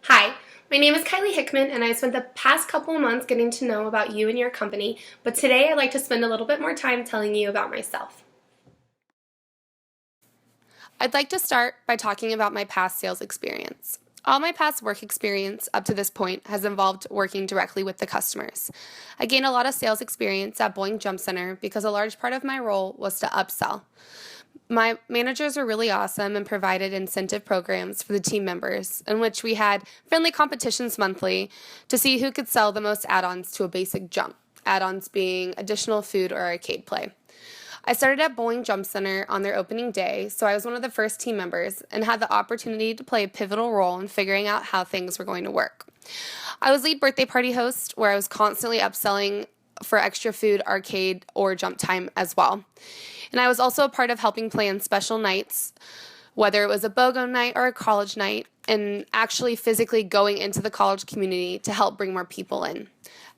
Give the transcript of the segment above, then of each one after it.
Hi, my name is Kylie Hickman, and I spent the past couple of months getting to know about you and your company, but today I'd like to spend a little bit more time telling you about myself. I'd like to start by talking about my past sales experience. All my past work experience up to this point has involved working directly with the customers. I gained a lot of sales experience at Boeing Jump Center because a large part of my role was to upsell. My managers were really awesome and provided incentive programs for the team members, in which we had friendly competitions monthly to see who could sell the most add ons to a basic jump, add ons being additional food or arcade play. I started at Boeing Jump Center on their opening day, so I was one of the first team members and had the opportunity to play a pivotal role in figuring out how things were going to work. I was lead birthday party host, where I was constantly upselling for extra food, arcade, or jump time as well. And I was also a part of helping plan special nights, whether it was a BOGO night or a college night, and actually physically going into the college community to help bring more people in.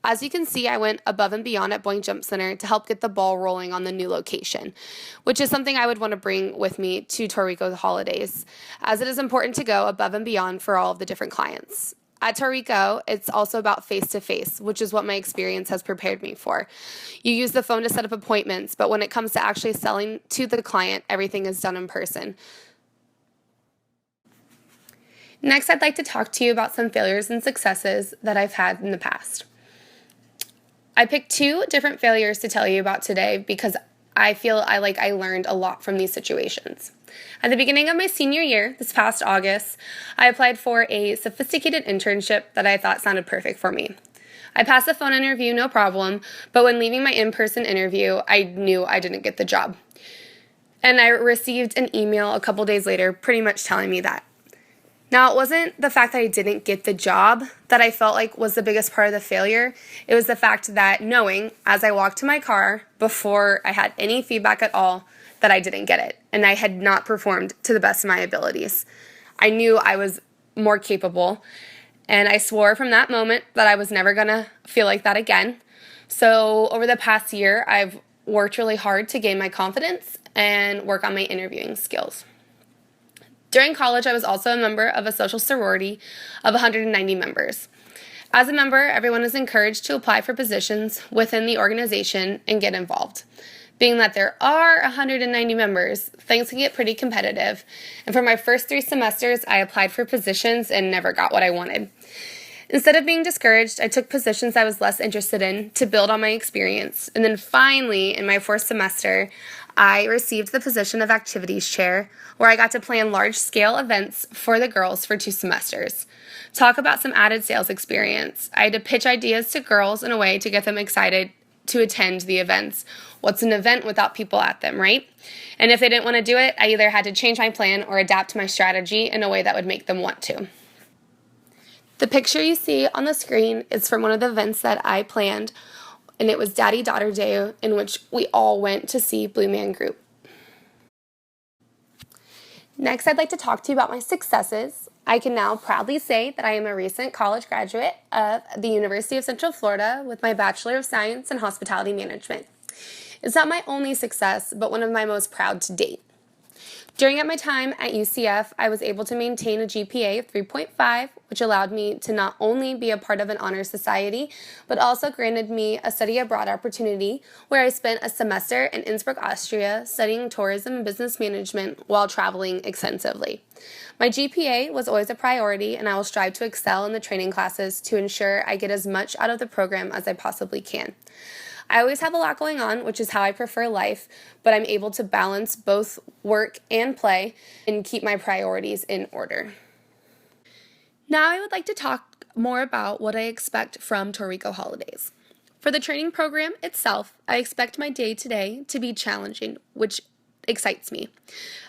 As you can see, I went above and beyond at Boeing Jump Center to help get the ball rolling on the new location, which is something I would want to bring with me to Tourico holidays, as it is important to go above and beyond for all of the different clients. At Tourico, it's also about face-to-face, which is what my experience has prepared me for. You use the phone to set up appointments, but when it comes to actually selling to the client, everything is done in person. Next, I'd like to talk to you about some failures and successes that I've had in the past. I picked two different failures to tell you about today because I feel I learned a lot from these situations. At the beginning of my senior year, this past August, I applied for a sophisticated internship that I thought sounded perfect for me. I passed the phone interview, no problem, but when leaving my in-person interview, I knew I didn't get the job. And I received an email a couple days later pretty much telling me that. Now, it wasn't the fact that I didn't get the job that I felt like was the biggest part of the failure. It was the fact that knowing, as I walked to my car, before I had any feedback at all, that I didn't get it, and I had not performed to the best of my abilities. I knew I was more capable, and I swore from that moment that I was never going to feel like that again. So over the past year, I've worked really hard to gain my confidence and work on my interviewing skills. During college, I was also a member of a social sorority of 190 members. As a member, everyone is encouraged to apply for positions within the organization and get involved. Being that there are 190 members, things can get pretty competitive. And for my first 3 semesters, I applied for positions and never got what I wanted. Instead of being discouraged, I took positions I was less interested in to build on my experience. And then finally, in my 4th semester, I received the position of activities chair, where I got to plan large-scale events for the girls for 2 semesters. Talk about some added sales experience. I had to pitch ideas to girls in a way to get them excited to attend the events. What's an event without people at them, right? And if they didn't want to do it, I either had to change my plan or adapt my strategy in a way that would make them want to. The picture you see on the screen is from one of the events that I planned, and it was Daddy-Daughter Day, in which we all went to see Blue Man Group. Next, I'd like to talk to you about my successes. I can now proudly say that I am a recent college graduate of the University of Central Florida with my Bachelor of Science in Hospitality Management. It's not my only success, but one of my most proud to date. During my time at UCF, I was able to maintain a GPA of 3.5, which allowed me to not only be a part of an honor society, but also granted me a study abroad opportunity where I spent a semester in Innsbruck, Austria, studying tourism and business management while traveling extensively. My GPA was always a priority, and I will strive to excel in the training classes to ensure I get as much out of the program as I possibly can. I always have a lot going on, which is how I prefer life, but I'm able to balance both work and play and keep my priorities in order. Now I would like to talk more about what I expect from Tourico holidays. For the training program itself, I expect my day-to-day to be challenging, which excites me.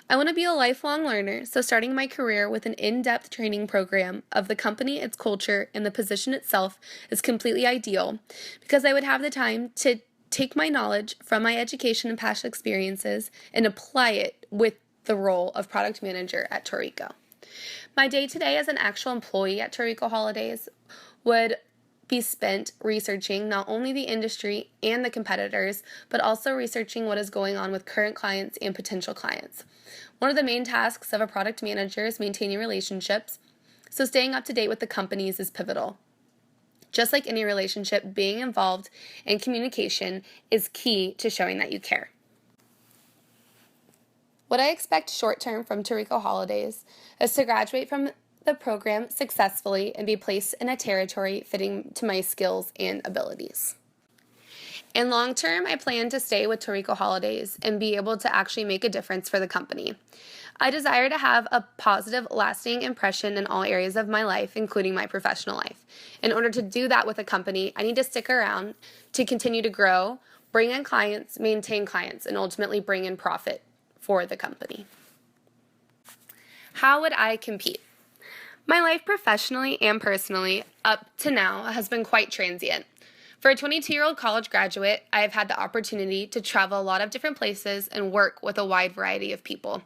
I want to be a lifelong learner, so starting my career with an in-depth training program of the company, its culture, and the position itself is completely ideal because I would have the time to take my knowledge from my education and past experiences and apply it with the role of product manager at Tourico. My day-to-day as an actual employee at Tourico Holidays would be spent researching not only the industry and the competitors, but also researching what is going on with current clients and potential clients. One of the main tasks of a product manager is maintaining relationships, So staying up to date with the companies is pivotal. Just like any relationship, being involved in communication is key to showing that you care. What I expect short term from Tourico Holidays is to graduate from the program successfully and be placed in a territory fitting to my skills and abilities. In long term, I plan to stay with Tourico Holidays and be able to actually make a difference for the company. I desire to have a positive, lasting impression in all areas of my life, including my professional life. In order to do that with a company, I need to stick around to continue to grow, bring in clients, maintain clients, and ultimately bring in profit for the company. How would I compete? My life professionally and personally up to now has been quite transient. For a 22-year-old college graduate, I have had the opportunity to travel a lot of different places and work with a wide variety of people.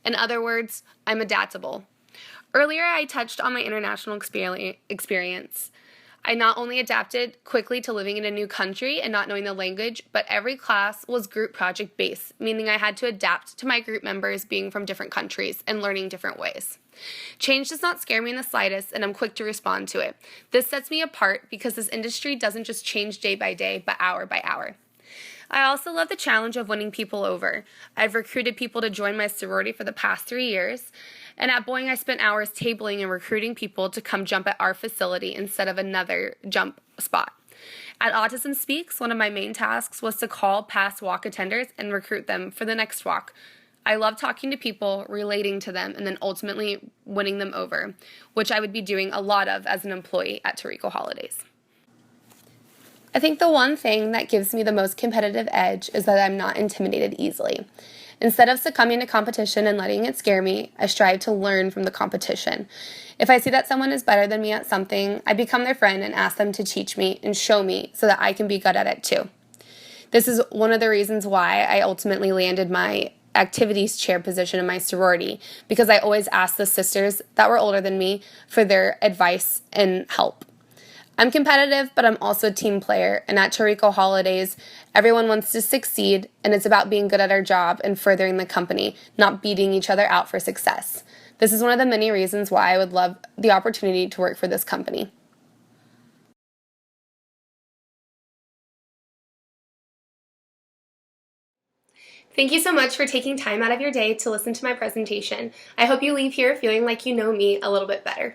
In other words, I'm adaptable. Earlier, I touched on my international experience. I not only adapted quickly to living in a new country and not knowing the language, but every class was group project based, meaning I had to adapt to my group members being from different countries and learning different ways. Change does not scare me in the slightest, and I'm quick to respond to it. This sets me apart because this industry doesn't just change day by day, but hour by hour. I also love the challenge of winning people over. I've recruited people to join my sorority for the past 3 years, and at Boeing I spent hours tabling and recruiting people to come jump at our facility instead of another jump spot. At Autism Speaks, one of my main tasks was to call past walk attenders and recruit them for the next walk. I love talking to people, relating to them, and then ultimately winning them over, which I would be doing a lot of as an employee at Tourico Holidays. I think the one thing that gives me the most competitive edge is that I'm not intimidated easily. Instead of succumbing to competition and letting it scare me, I strive to learn from the competition. If I see that someone is better than me at something, I become their friend and ask them to teach me and show me so that I can be good at it too. This is one of the reasons why I ultimately landed my activities chair position in my sorority, because I always asked the sisters that were older than me for their advice and help. I'm competitive, but I'm also a team player, and at Tourico Holidays, everyone wants to succeed, and it's about being good at our job and furthering the company, not beating each other out for success. This is one of the many reasons why I would love the opportunity to work for this company. Thank you so much for taking time out of your day to listen to my presentation. I hope you leave here feeling like you know me a little bit better.